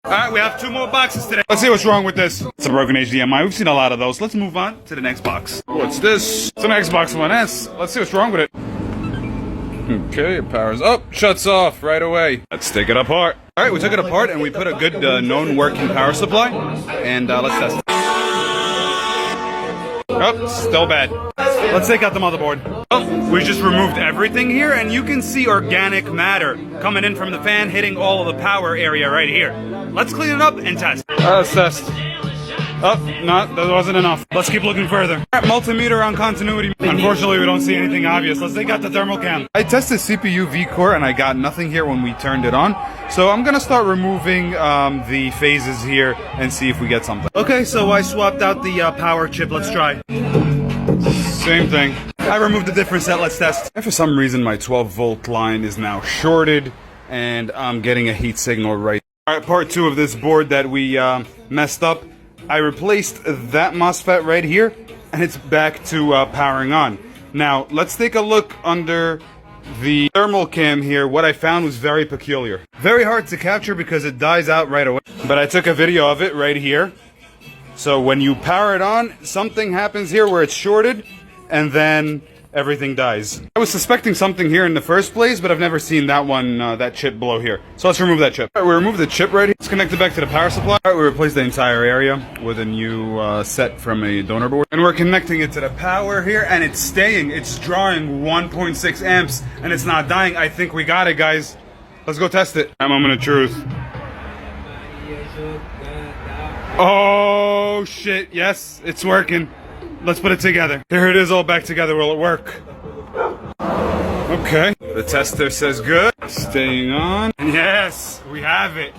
Alright, we have 2 more boxes today. Let's see what's wrong with this. It's a broken HDMI. We've seen a lot of those. Let's move on to the next box. What's this? It's an Xbox One S. Let's see what's wrong with it. Okay, it powers up, shuts off right away. Let's take it apart. Alright, we took it apart and we put a good known working power supply. And let's test it. Oh, still bad. Let's take out the motherboard. Oh, we just removed everything here, and you can see organic matter coming in from the fan, hitting all of the power area right here. Let's clean it up and test. Let's test. Oh, no, that wasn't enough. Let's keep looking further. Alright, multimeter on continuity. Unfortunately, we don't see anything obvious. Let's take out the thermal cam. I tested CPU V-Core, and I got nothing here when we turned it on. So I'm gonna start removing the phases here and see if we get something. Okay, so I swapped out the power chip. Let's try. Same thing. I removed a different set. Let's test. And for some reason, my 12-volt line is now shorted, and I'm getting a heat signal right. Alright, part 2 of this board that we messed up. I replaced that MOSFET right here, and it's back to powering on. Now, let's take a look under the thermal cam here. What I found was very peculiar. Very hard to capture because it dies out right away. But I took a video of it right here. So when you power it on, something happens here where it's shorted, and then everything dies. I was suspecting something here in the first place, but I've never seen that one, that chip blow here. So let's remove that chip. All right, we removed the chip right here. Let's connect it back to the power supply. All right, we replaced the entire area with a new set from a donor board. And we're connecting it to the power here, and it's staying. It's drawing 1.6 amps, and it's not dying. I think we got it, guys. Let's go test it. A moment of truth. Oh, shit. Yes, it's working. Let's put it together. Here it is all back together. Will it work? Okay. The tester says good. Staying on. And yes, we have it.